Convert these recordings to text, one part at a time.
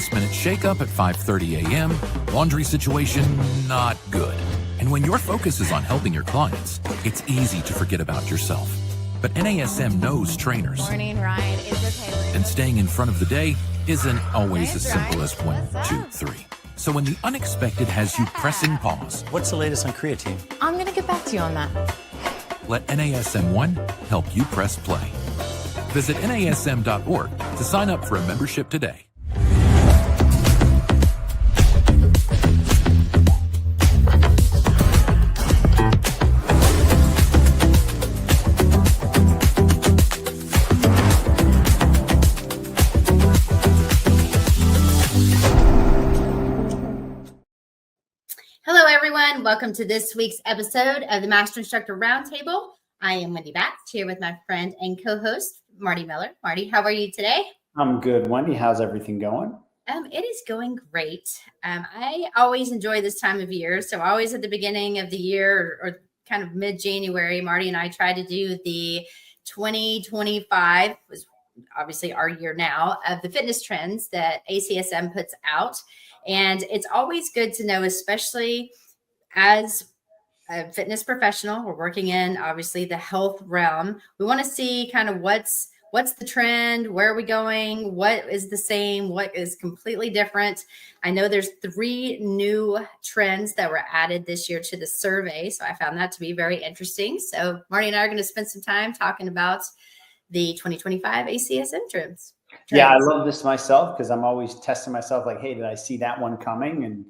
last-minute shakeup at 5:30 a.m., laundry situation not good. And when your focus is on helping your clients, it's easy to forget about yourself. But NASM knows trainers. Morning ride is okay. And staying in front of the day isn't always as simple as 1, 2, 3. So when the unexpected has you pressing pause, What's the latest on creatine? I'm going to get back to you on that. let NASM 1 help you press play. Visit NASM.org to sign up for a membership today. Hello, everyone. Welcome to this week's episode of the Master Instructor Roundtable. I am Wendy Batts, here with my friend and co-host, Marty Miller. Marty, how are you today? I'm good, Wendy. How's everything going? It is going great. I always enjoy this time of year. So always at the beginning of the year or kind of mid-January, Marty and I try to do the 2025, was obviously our year now, of the fitness trends that ACSM puts out. And it's always good to know, especially as a fitness professional, we're working in obviously the health realm. We want to see kind of what's the trend, where are we going, what is the same, what is completely different. I know there's 3 new trends that were added this year to the survey, so I found that to be very interesting. So Marty and I are going to spend some time talking about the 2025 ACSM trends. Yeah, I love this myself because I'm always testing myself like, hey, did I see that one coming? And,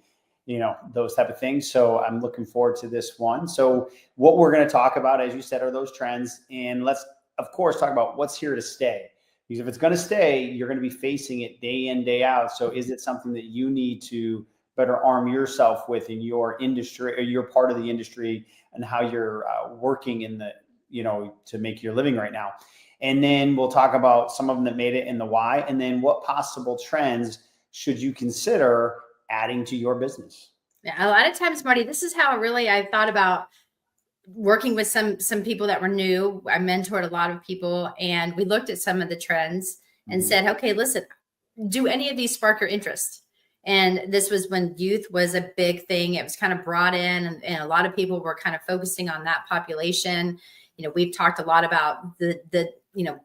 you know, those type of things. So I'm looking forward to this one. So what we're going to talk about, as you said, are those trends. And let's, of course, talk about what's here to stay. Because if it's going to stay, you're going to be facing it day in, day out. So is it something that you need to better arm yourself with in your industry or your part of the industry and how you're working in the, you know, to make your living right now? And then we'll talk about some of them that made it and the why, and then what possible trends should you consider adding to your business? Yeah, a lot of times, Marty, this is how really I thought about working with some people that were new. I mentored a lot of people, and we looked at some of the trends and said, okay, listen, do any of these spark your interest? And this was when youth was a big thing. It was kind of brought in, and a lot of people were kind of focusing on that population. You know, we've talked a lot about the you know,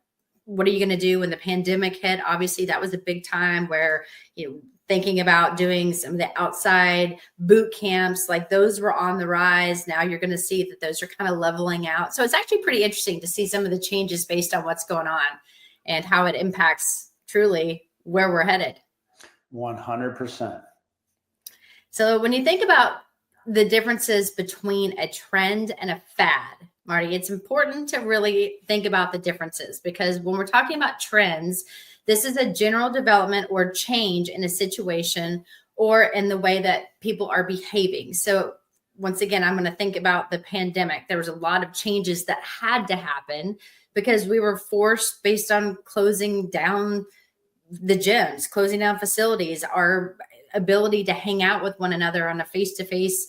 what are you going to do when the pandemic hit? Obviously, that was a big time where, you know, thinking about doing some of the outside boot camps, like those were on the rise. Now you're going to see that those are kind of leveling out. So it's actually pretty interesting to see some of the changes based on what's going on and how it impacts truly where we're headed. 100%. So when you think about the differences between a trend and a fad, Marty, it's important to really think about the differences, because when we're talking about trends, this is a general development or change in a situation or in the way that people are behaving. So once again, I'm going to think about the pandemic. There was a lot of changes that had to happen because we were forced based on closing down the gyms, closing down facilities, our ability to hang out with one another on a face-to-face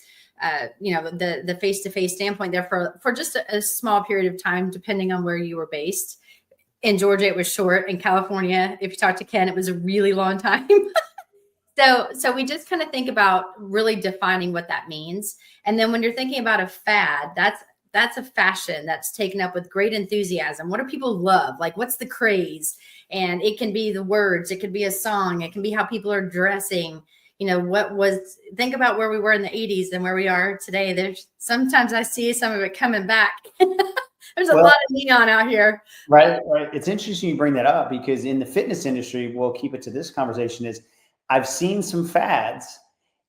you know, the face-to-face standpoint there for just a small period of time, depending on where you were based. In Georgia, it was short. In California, if you talk to Ken, it was a really long time. So we just kind of think about really defining what that means. And then when you're thinking about a fad, that's a fashion that's taken up with great enthusiasm. What do people love? Like, what's the craze? And it can be the words, it could be a song, it can be how people are dressing. You know, think about where we were in the 80s and where we are today. There's sometimes I see some of it coming back. There's a lot of neon out here. Right. It's interesting you bring that up because in the fitness industry, we'll keep it to this conversation, is I've seen some fads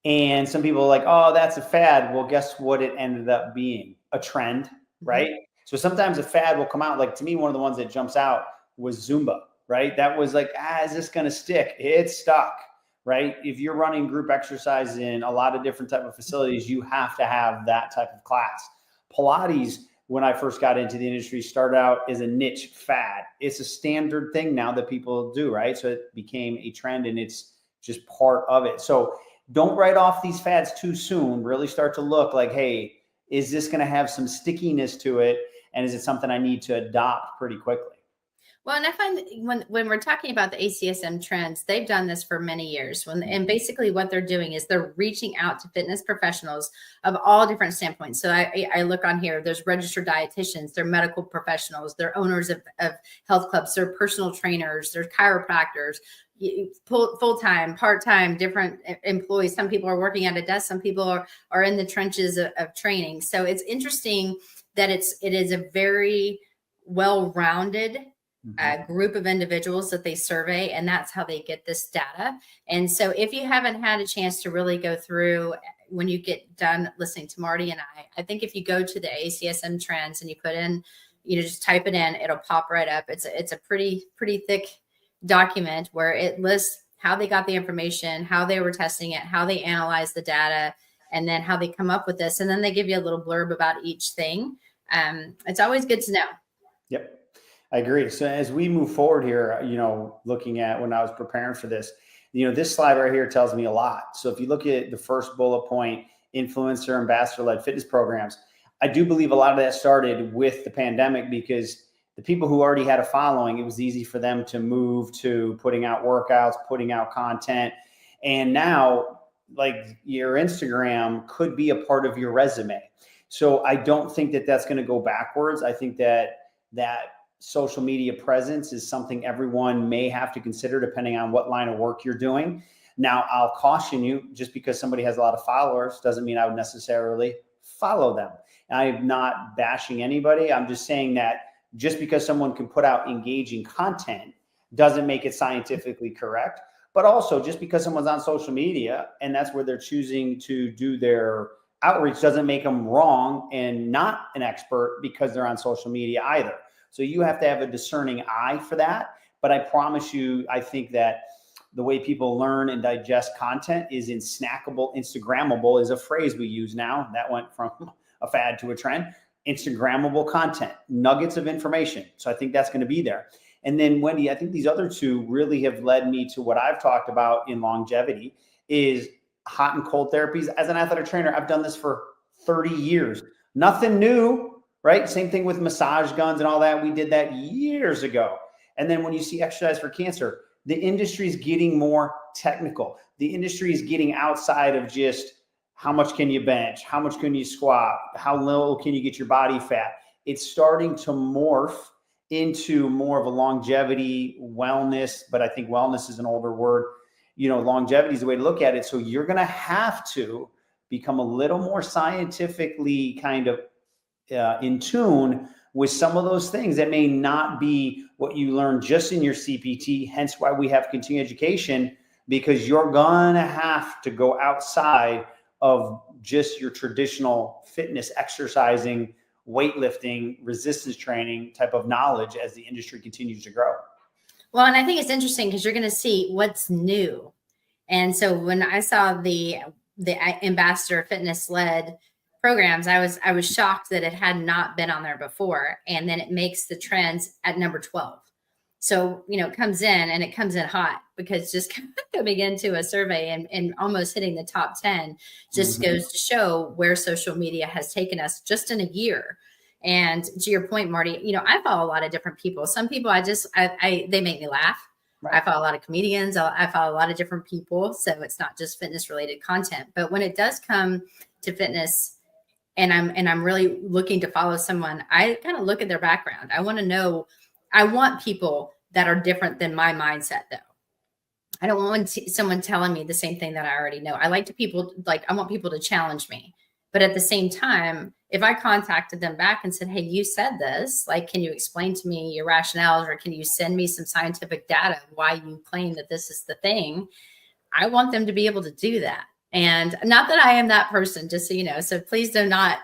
and some people are like, oh, that's a fad. Well, guess what it ended up being? A trend, right? Mm-hmm. So sometimes a fad will come out. Like to me, one of the ones that jumps out was Zumba, right? That was like, is this going to stick? It's stuck. Right? If you're running group exercise in a lot of different type of facilities, you have to have that type of class. Pilates, when I first got into the industry, started out as a niche fad. It's a standard thing now that people do, right? So it became a trend and it's just part of it. So don't write off these fads too soon. Really start to look like, hey, is this going to have some stickiness to it? And is it something I need to adopt pretty quickly? Well, and I find that when we're talking about the ACSM trends, they've done this for many years. And basically what they're doing is they're reaching out to fitness professionals of all different standpoints. So I look on here, there's registered dietitians, they're medical professionals, they're owners of health clubs, they're personal trainers, they're chiropractors, full-time, part-time, different employees. Some people are working at a desk, some people are in the trenches of training. So it's interesting that it is a very well-rounded group of individuals that they survey, and that's how they get this data. And so if you haven't had a chance to really go through when you get done listening to Marty and I think if you go to the ACSM trends and you put in, just type it in, it'll pop right up. It's a pretty thick document where it lists how they got the information, how they were testing it, how they analyzed the data, and then how they come up with this. And then they give you a little blurb about each thing. It's always good to know. Yep. I agree. So as we move forward here, looking at when I was preparing for this, this slide right here tells me a lot. So if you look at the first bullet point, influencer, ambassador-led fitness programs, I do believe a lot of that started with the pandemic because the people who already had a following, it was easy for them to move to putting out workouts, putting out content. And now, like, your Instagram could be a part of your resume. So I don't think that that's going to go backwards. I think that social media presence is something everyone may have to consider depending on what line of work you're doing. Now, I'll caution you, just because somebody has a lot of followers doesn't mean I would necessarily follow them. I'm not bashing anybody. I'm just saying that just because someone can put out engaging content doesn't make it scientifically correct. But also, just because someone's on social media and that's where they're choosing to do their outreach doesn't make them wrong and not an expert because they're on social media either. So you have to have a discerning eye for that. But I promise you, I think that the way people learn and digest content is in snackable. Instagrammable is a phrase we use now. That went from a fad to a trend. Instagrammable content, nuggets of information. So I think that's going to be there. And then, Wendy, I think these other two really have led me to what I've talked about in longevity is hot and cold therapies. As an athletic trainer, I've done this for 30 years. Nothing new, right? Same thing with massage guns and all that. We did that years ago. And then when you see exercise for cancer, the industry is getting more technical. The industry is getting outside of just how much can you bench? How much can you squat? How low can you get your body fat? It's starting to morph into more of a longevity wellness, but I think wellness is an older word. Longevity is the way to look at it. So you're going to have to become a little more scientifically kind of in tune with some of those things that may not be what you learn just in your CPT, hence why we have continuing education, because you're going to have to go outside of just your traditional fitness, exercising, weightlifting, resistance training type of knowledge as the industry continues to grow. Well, and I think it's interesting because you're going to see what's new. And so when I saw the ambassador fitness led programs, I was shocked that it had not been on there before. And then it makes the trends at number 12. So, it comes in hot because just coming into a survey and almost hitting the top 10 just goes to show where social media has taken us just in a year. And to your point, Marty, I follow a lot of different people. Some people they make me laugh. Right. I follow a lot of comedians. I follow a lot of different people. So it's not just fitness related content, but when it does come to fitness and I'm really looking to follow someone, I kind of look at their background. I want people that are different than my mindset, though. I don't want someone telling me the same thing that I already know. I want people to challenge me. But at the same time, if I contacted them back and said, hey, you said this, can you explain to me your rationales, or can you send me some scientific data why you claim that this is the thing? I want them to be able to do that. And not that I am that person, just so you know. So please do not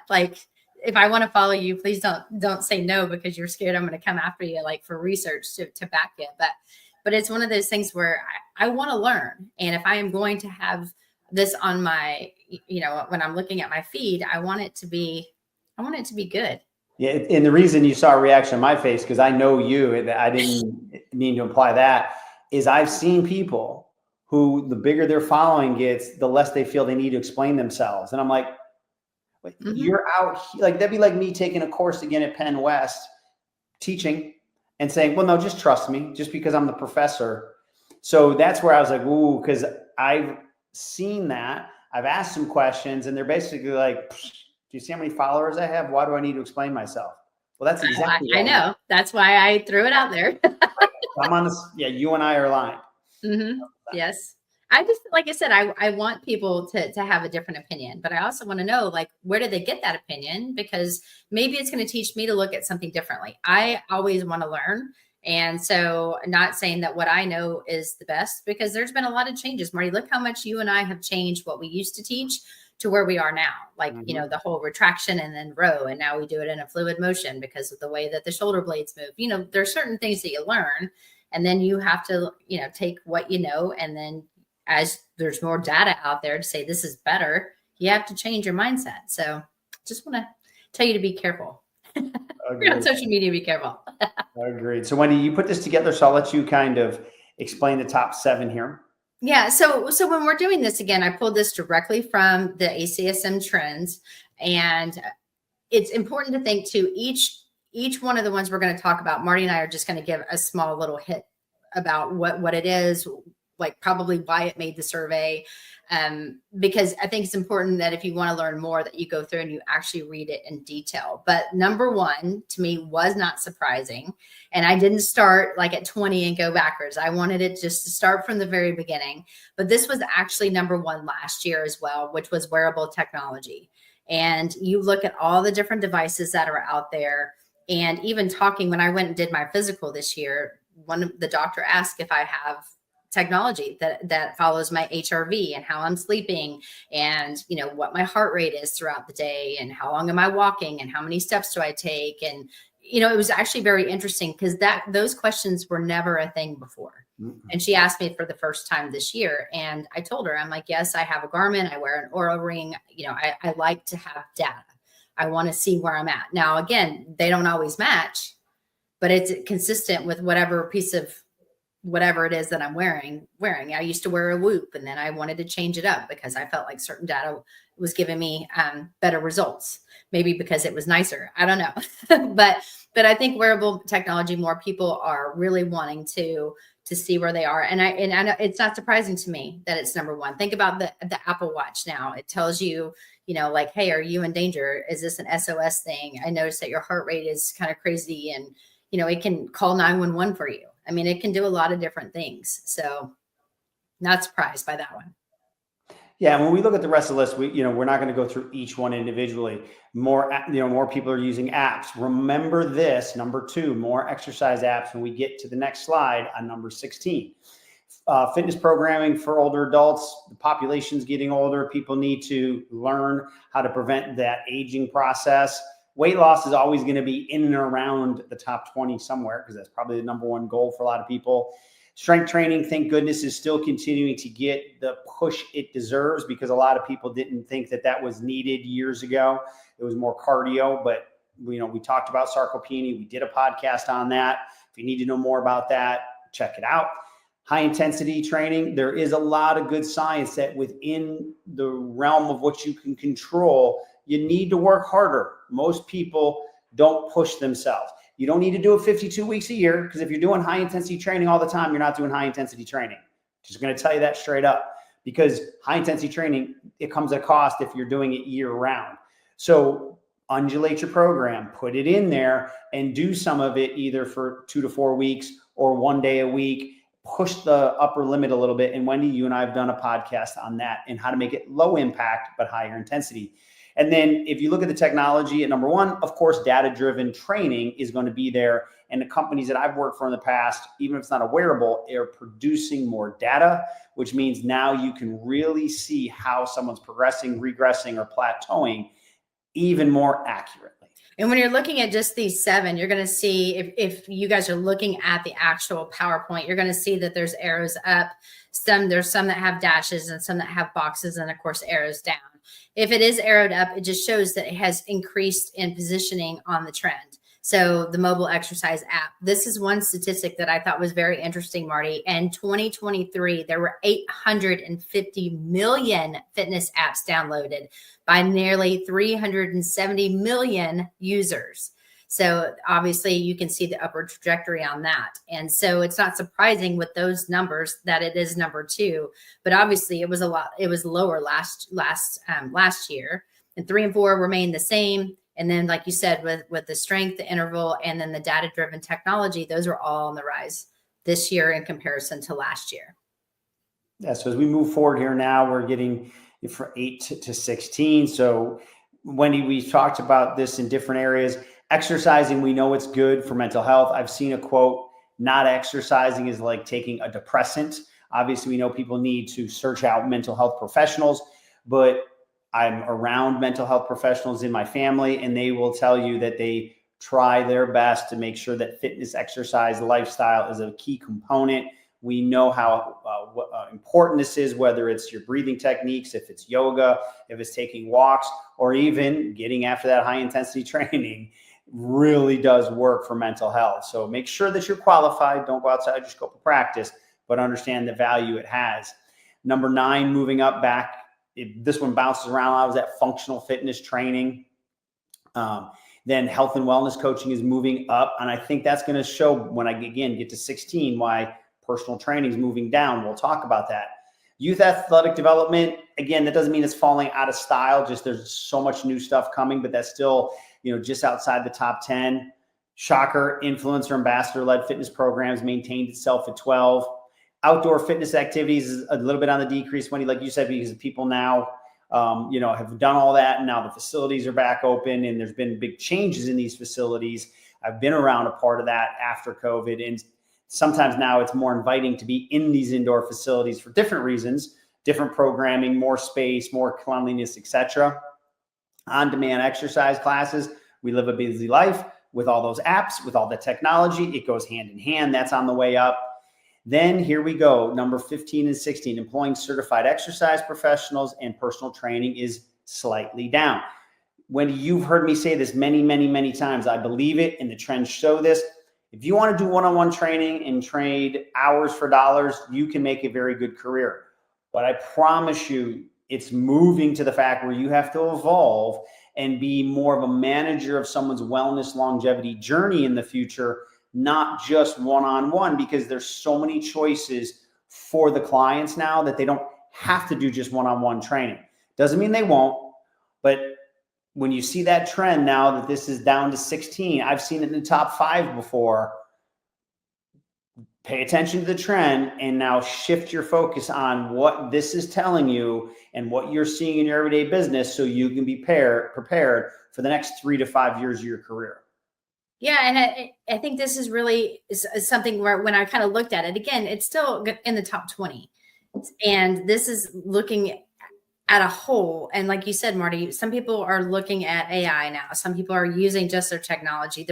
if I want to follow you, please don't say no because you're scared I'm going to come after you for research to back it. But it's one of those things where I want to learn. And if I am going to have this on my, when I'm looking at my feed, I want it to be good. Yeah. And the reason you saw a reaction on my face, because I know you, and I didn't mean to imply that, is I've seen people who the bigger their following gets, the less they feel they need to explain themselves. And I'm like, you're out, that'd be like me taking a course again at Penn West teaching. and saying, well, no, just trust me, just because I'm the professor. So that's where I was like, ooh, because I've seen that. I've asked some questions and they're basically like, do you see how many followers I have? Why do I need to explain myself? Well, that's exactly I know. That's why I threw it out there. I'm on this. Yeah, you and I are aligned. Mm-hmm. Yes. I just, like I said, I want people to have a different opinion, but I also want to know, like, where did they get that opinion? Because maybe it's going to teach me to look at something differently. I always want to learn. And so not saying that what I know is the best, because there's been a lot of changes, Marty. Look how much you and I have changed what we used to teach to where we are now. Like, you know, the whole retraction and then row, and now we do it in a fluid motion because of the way that the shoulder blades move. You know, there's certain things that you learn, and then you have to, you know, take what you know, and then as there's more data out there to say this is better, you have to change your mindset. So just want to tell you to be careful. If you're on social media, be careful. Agreed. So Wendy, you put this together, so I'll let you kind of explain the top 7 here. Yeah. So when we're doing this again, I pulled this directly from the ACSM Trends, and it's important to think too, each one of the ones we're going to talk about, Marty and I are just going to give a small little hit about what it is, like probably why it made the survey. Because I think it's important that if you want to learn more, that you go through and you actually read it in detail. But number 1 to me was not surprising. And I didn't start like at 20 and go backwards. I wanted it just to start from the very beginning. But this was actually number 1 last year as well, which was wearable technology. And you look at all the different devices that are out there. And even talking, when I went and did my physical this year, the doctor asked if I have technology that follows my HRV and how I'm sleeping, and, you know, what my heart rate is throughout the day, and how long am I walking, and how many steps do I take. And, you know, it was actually very interesting because those questions were never a thing before. And she asked me for the first time this year, and I told her, I'm like, yes, I have a Garmin, I wear an Oura ring. You know, I like to have data. I want to see where I'm at. Now, again, they don't always match, but it's consistent with whatever piece of whatever it is that I'm wearing. I used to wear a Whoop, and then I wanted to change it up because I felt like certain data was giving me better results. Maybe because it was nicer. I don't know. but I think wearable technology, more people are really wanting to see where they are. And I know it's not surprising to me that it's number 1. Think about the Apple Watch now. It tells you, you know, like, hey, are you in danger? Is this an SOS thing? I noticed that your heart rate is kind of crazy, and, you know, it can call 911 for you. I mean, it can do a lot of different things. So not surprised by that one. Yeah. When we look at the rest of the list, we're not going to go through each one individually. More people are using apps. Remember this, number 2, more exercise apps when we get to the next slide on number 16. Fitness programming for older adults. The population's getting older. People need to learn how to prevent that aging process. Weight loss is always going to be in and around the top 20 somewhere, because that's probably the number 1 goal for a lot of people. Strength training, thank goodness, is still continuing to get the push it deserves, because a lot of people didn't think that was needed years ago. It was more cardio, but we talked about sarcopenia. We did a podcast on that. If you need to know more about that, check it out. High intensity training, there is a lot of good science that within the realm of what you can control, you need to work harder. Most people don't push themselves. You don't need to do it 52 weeks a year, because if you're doing high intensity training all the time, you're not doing high intensity training. Just going to tell you that straight up, because high intensity training, it comes at a cost if you're doing it year round. So undulate your program, put it in there, and do some of it either for 2 to 4 weeks or 1 day a week. Push the upper limit a little bit. And Wendy, you and I have done a podcast on that and how to make it low impact but higher intensity. And then if you look at the technology at number 1, of course, data-driven training is going to be there. And the companies that I've worked for in the past, even if it's not a wearable, are producing more data, which means now you can really see how someone's progressing, regressing, or plateauing even more accurately. And when you're looking at just these 7, you're going to see, if you guys are looking at the actual PowerPoint, you're going to see that there's arrows up. There's some that have dashes and some that have boxes, and of course arrows down. If it is arrowed up, it just shows that it has increased in positioning on the trend. So the mobile exercise app, this is one statistic that I thought was very interesting, Marty. In 2023, there were 850 million fitness apps downloaded by nearly 370 million users. So obviously you can see the upward trajectory on that. And so it's not surprising with those numbers that it is number 2, but obviously it was lower last year, and 3 and 4 remain the same. And then, like you said, with the strength, the interval, and then the data-driven technology, those are all on the rise this year in comparison to last year. Yeah, so as we move forward here now, we're getting from 8 to 16. So Wendy, we've talked about this in different areas. Exercising, we know it's good for mental health. I've seen a quote, not exercising is like taking a depressant. Obviously, we know people need to search out mental health professionals, but I'm around mental health professionals in my family, and they will tell you that they try their best to make sure that fitness, exercise, lifestyle is a key component. We know how important this is, whether it's your breathing techniques, if it's yoga, if it's taking walks, or even getting after that high intensity training really does work for mental health. So make sure that you're qualified. Don't go outside your scope of practice, but understand the value it has. Number 9, moving up back. This one bounces around. I was at functional fitness training. Then health and wellness coaching is moving up. And I think that's going to show when I, again, get to 16, why personal training is moving down. We'll talk about that. Youth athletic development, again, that doesn't mean it's falling out of style. Just there's so much new stuff coming, but that's still, just outside the top 10. Shocker, influencer ambassador-led fitness programs maintained itself at 12. Outdoor fitness activities is a little bit on the decrease, Wendy, like you said, because people now, have done all that, and now the facilities are back open, and there's been big changes in these facilities. I've been around a part of that after COVID, and sometimes now it's more inviting to be in these indoor facilities for different reasons, different programming, more space, more cleanliness, etc. On-demand exercise classes. We live a busy life with all those apps, with all the technology. It goes hand in hand. That's on the way up. Then here we go. Number 15 and 16, employing certified exercise professionals and personal training is slightly down. Wendy, you've heard me say this many, many, many times. I believe it, and the trends show this. If you want to do one-on-one training and trade hours for dollars, you can make a very good career. But I promise you, it's moving to the fact where you have to evolve and be more of a manager of someone's wellness longevity journey in the future, not just one-on-one, because there's so many choices for the clients now that they don't have to do just one-on-one training. Doesn't mean they won't, but when you see that trend now that this is down to 16, I've seen it in the top 5 before. Pay attention to the trend and now shift your focus on what this is telling you and what you're seeing in your everyday business, so you can be prepared for the next 3 to 5 years of your career. Yeah, and I think this is really is something where when I kind of looked at it, again, it's still in the top 20. And this is looking at a whole. And like you said, Marty, some people are looking at AI now. Some people are using just their technology.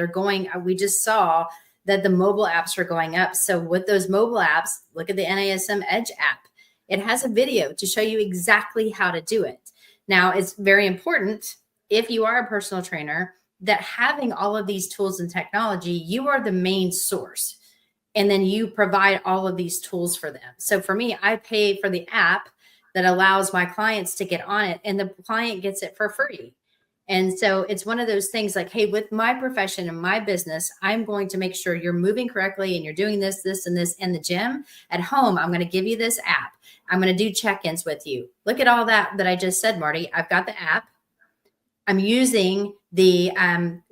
We just saw that the mobile apps are going up. So with those mobile apps, look at the NASM Edge app. It has a video to show you exactly how to do it. Now, it's very important, if you are a personal trainer, that having all of these tools and technology, you are the main source. And then you provide all of these tools for them. So for me, I pay for the app that allows my clients to get on it, and the client gets it for free. And so it's one of those things like, hey, with my profession and my business, I'm going to make sure you're moving correctly and you're doing this, this, and this in the gym. At home, I'm going to give you this app. I'm going to do check-ins with you. Look at all that I just said, Marty. I've got the app. I'm using the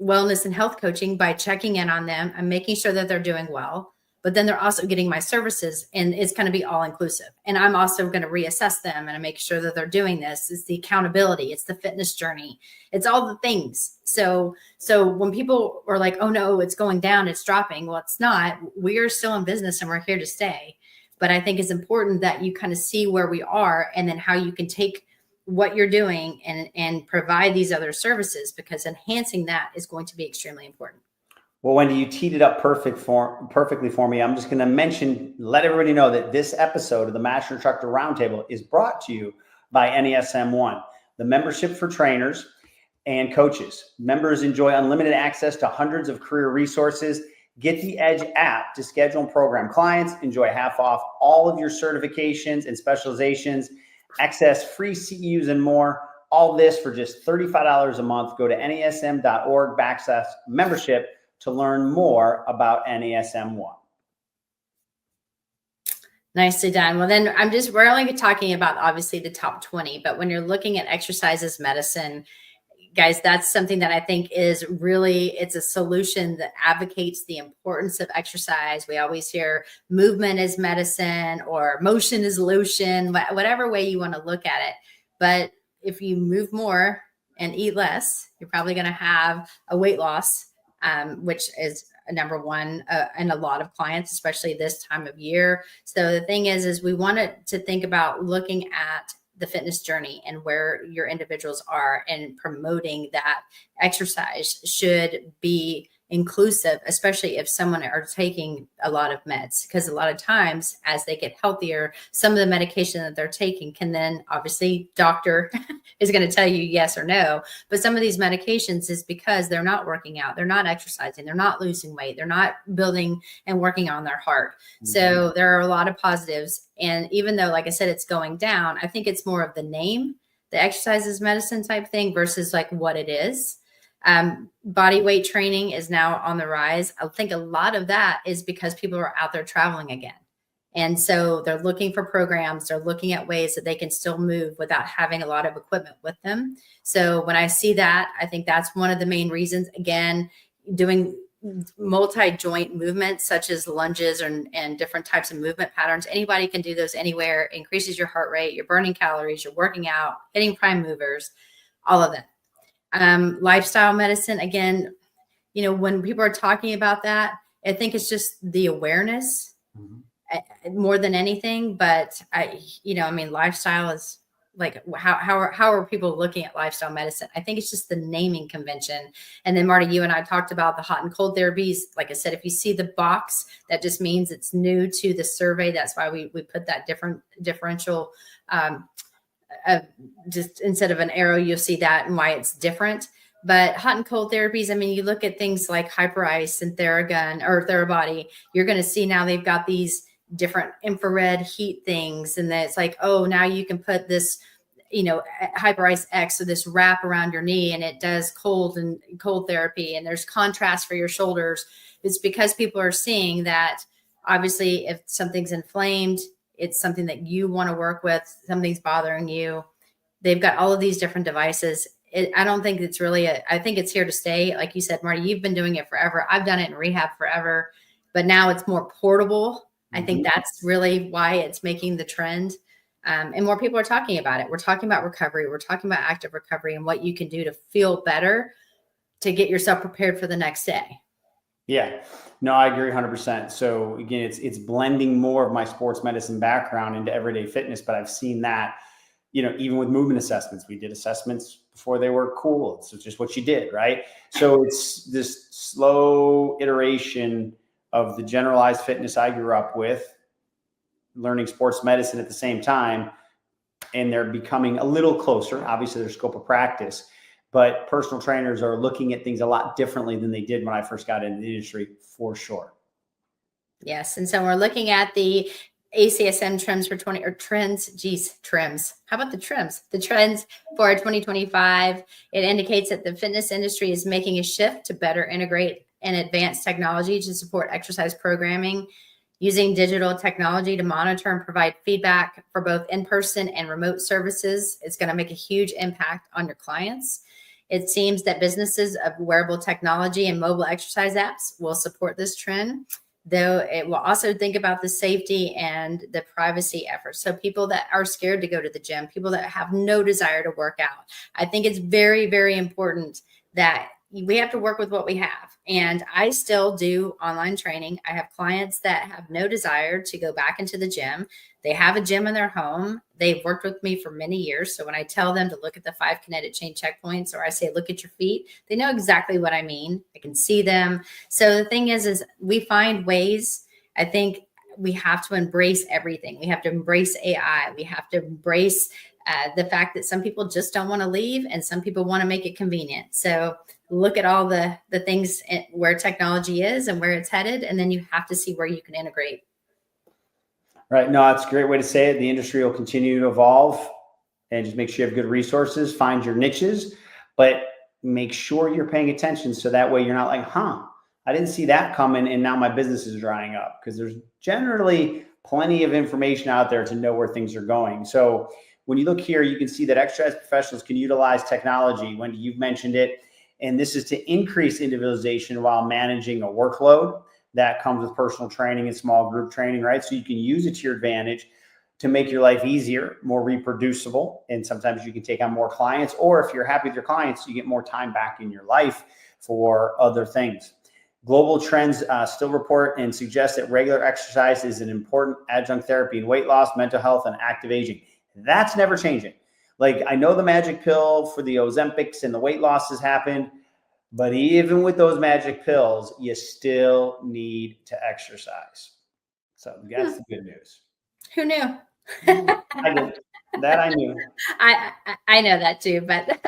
wellness and health coaching by checking in on them. I'm making sure that they're doing well. But then they're also getting my services, and it's going to be all inclusive. And I'm also going to reassess them and make sure that they're doing this. It's the accountability. It's the fitness journey. It's all the things. So when people are like, oh no, it's going down, it's dropping. Well, it's not. We're still in business and we're here to stay. But I think it's important that you kind of see where we are and then how you can take what you're doing and provide these other services, because enhancing that is going to be extremely important. Well, Wendy, you teed it up perfectly for me. I'm just going to let everybody know that this episode of the Master Instructor Roundtable is brought to you by NASM One, the membership for trainers and coaches. Members enjoy unlimited access to hundreds of career resources. Get the Edge app to schedule and program clients. Enjoy half off all of your certifications and specializations. Access free CEUs and more. All this for just $35 a month. Go to nasm.org/membership to learn more about NASM 1. Nicely done. Well, then we're only talking about obviously the top 20, but when you're looking at exercise as medicine, guys, that's something that I think is really, it's a solution that advocates the importance of exercise. We always hear movement is medicine or motion is lotion, whatever way you want to look at it. But if you move more and eat less, you're probably going to have a weight loss, which is number one in a lot of clients, especially this time of year. So the thing is we wanted to think about looking at the fitness journey and where your individuals are, and promoting that exercise should be inclusive, especially if someone are taking a lot of meds, because a lot of times as they get healthier, some of the medication that they're taking can then, obviously doctor is going to tell you yes or no, but some of these medications is because they're not working out, they're not exercising, they're not losing weight, they're not building and working on their heart. Mm-hmm. So there are a lot of positives. And even though, like I said, it's going down, I think it's more of the name, the exercise is medicine type thing versus like what it is. Body weight training is now on the rise. I think a lot of that is because people are out there traveling again. And so they're looking for programs, they're looking at ways that they can still move without having a lot of equipment with them. So when I see that, I think that's one of the main reasons. Again, doing multi-joint movements such as lunges and different types of movement patterns. Anybody can do those anywhere. It increases your heart rate, you're burning calories, you're working out, hitting prime movers, all of that. Lifestyle medicine, again, when people are talking about that, I think it's just the awareness more than anything. But lifestyle is like, how are people looking at lifestyle medicine? I think it's just the naming convention. And then Marty, you and I talked about the hot and cold therapies. Like I said, if you see the box, that just means it's new to the survey. That's why we put that differential, just instead of an arrow, you'll see that and why it's different. But hot and cold therapies, you look at things like Hyperice and Theragun or Therabody, you're going to see now they've got these different infrared heat things. And then it's like, oh, now you can put this, Hyperice X, so this wrap around your knee, and it does cold therapy, and there's contrast for your shoulders. It's because people are seeing that obviously if something's inflamed, it's something that you want to work with, something's bothering you. They've got all of these different devices. I don't think it's really I think it's here to stay. Like you said, Marty, you've been doing it forever. I've done it in rehab forever, but now it's more portable. I think that's really why it's making the trend. And more people are talking about it. We're talking about recovery. We're talking about active recovery and what you can do to feel better, to get yourself prepared for the next day. Yeah, no, I agree 100%. So again, it's blending more of my sports medicine background into everyday fitness, but I've seen that, even with movement assessments, we did assessments before they were cool. It's just what you did, right? So it's this slow iteration of the generalized fitness I grew up with, learning sports medicine at the same time, and they're becoming a little closer. Obviously, their scope of practice, but personal trainers are looking at things a lot differently than they did when I first got into the industry, for sure. Yes. And so we're looking at the ACSM Trends for Trends. How about the trims? The trends for 2025. It indicates that the fitness industry is making a shift to better integrate and advance technology to support exercise programming, using digital technology to monitor and provide feedback for both in-person and remote services. It's going to make a huge impact on your clients. It seems that businesses of wearable technology and mobile exercise apps will support this trend, though it will also think about the safety and the privacy efforts. So people that are scared to go to the gym, people that have no desire to work out, I think it's very, very important that we have to work with what we have. And I still do online training. I have clients that have no desire to go back into the gym. They have a gym in their home. They've worked with me for many years. So when I tell them to look at the 5 kinetic chain checkpoints, or I say, look at your feet, they know exactly what I mean. I can see them. So the thing is we find ways. I think we have to embrace everything. We have to embrace AI. We have to embrace the fact that some people just don't want to leave and some people want to make it convenient. So look at all the things where technology is and where it's headed, and then you have to see where you can integrate. Right. No, that's a great way to say it. The industry will continue to evolve, and just make sure you have good resources, find your niches, but make sure you're paying attention. So that way you're not like, I didn't see that coming and now my business is drying up, because there's generally plenty of information out there to know where things are going. So when you look here, you can see that exercise professionals can utilize technology. Wendy, you've mentioned it. And this is to increase individualization while managing a workload that comes with personal training and small group training, right? So you can use it to your advantage to make your life easier, more reproducible. And sometimes you can take on more clients, or if you're happy with your clients, you get more time back in your life for other things. Global trends still report and suggest that regular exercise is an important adjunct therapy in weight loss, mental health, and active aging. That's never changing. Like, I know the magic pill for the Ozempics and the weight loss has happened, but even with those magic pills, you still need to exercise. So that's the good news. Who knew? I did. That I knew. I know that too, but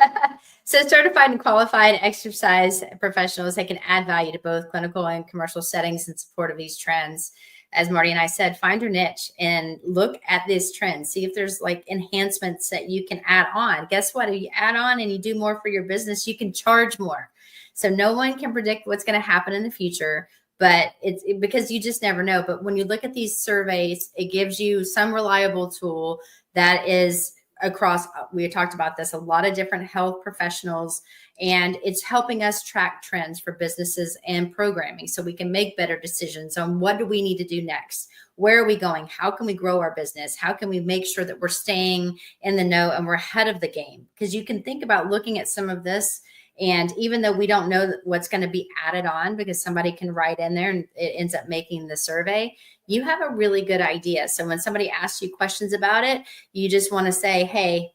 so certified and qualified exercise professionals, they can add value to both clinical and commercial settings in support of these trends. As Marty and I said, find your niche and look at this trend. See if there's like enhancements that you can add on. Guess what? If you add on and you do more for your business, you can charge more. So no one can predict what's going to happen in the future, but it's because you just never know. But when you look at these surveys, it gives you some reliable tool that is across, we talked about this, a lot of different health professionals, and it's helping us track trends for businesses and programming so we can make better decisions on what do we need to do next? Where are we going? How can we grow our business? How can we make sure that we're staying in the know and we're ahead of the game? Because you can think about looking at some of this, and even though we don't know what's going to be added on because somebody can write in there and it ends up making the survey, you have a really good idea. So when somebody asks you questions about it, you just want to say, hey,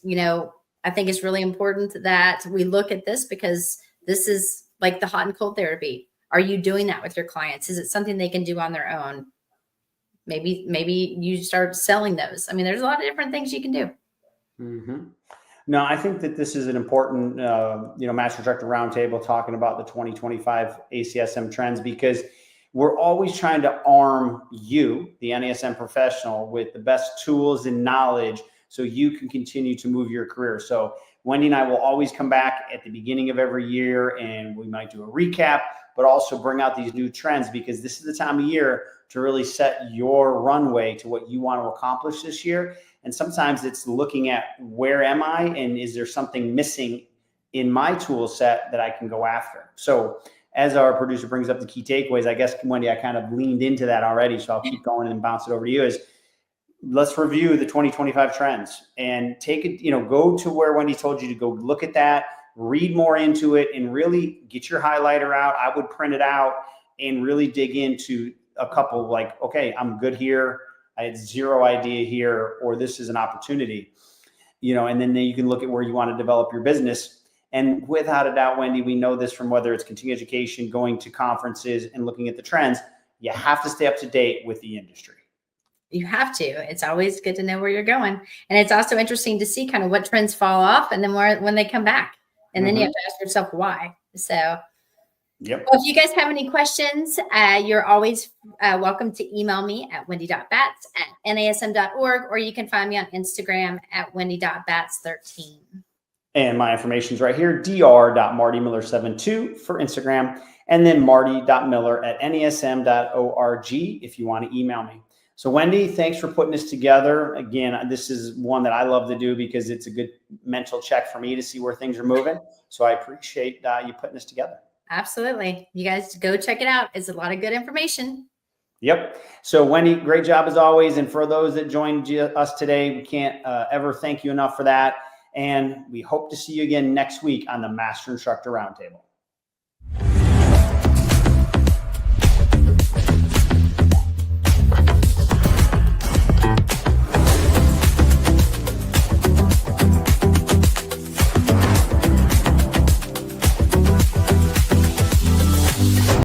I think it's really important that we look at this because this is like the hot and cold therapy. Are you doing that with your clients? Is it something they can do on their own? Maybe you start selling those. I mean, there's a lot of different things you can do. Mm-hmm. No, I think that this is an important, Master Instructor Roundtable talking about the 2025 ACSM trends, because we're always trying to arm you, the NASM professional, with the best tools and knowledge so you can continue to move your career. So Wendy and I will always come back at the beginning of every year and we might do a recap, but also bring out these new trends, because this is the time of year to really set your runway to what you want to accomplish this year. And sometimes it's looking at where am I and is there something missing in my tool set that I can go after. So as our producer brings up the key takeaways, I guess, Wendy, I kind of leaned into that already, so I'll keep going and bounce it over to you. Is let's review the 2025 trends and take it, go to where Wendy told you to go look at that, read more into it, and really get your highlighter out. I would print it out and really dig into a couple, like, okay, I'm good here. I had zero idea here, or this is an opportunity, and then you can look at where you want to develop your business. And without a doubt, Wendy, we know this from whether it's continuing education, going to conferences and looking at the trends, you have to stay up to date with the industry. You have to. It's always good to know where you're going. And it's also interesting to see kind of what trends fall off and then when they come back. And then you have to ask yourself why. So yep. Well, if you guys have any questions, you're always welcome to email me at wendy.batts@nasm.org, or you can find me on Instagram at wendy.batts13. And my information is right here, dr.martymiller72 for Instagram, and then marty.miller@nasm.org if you want to email me. So Wendy, thanks for putting this together. Again, this is one that I love to do because it's a good mental check for me to see where things are moving. So I appreciate you putting this together. Absolutely. You guys go check it out. It's a lot of good information. Yep. So Wendy, great job as always. And for those that joined us today, we can't ever thank you enough for that. And we hope to see you again next week on the Master Instructor Roundtable.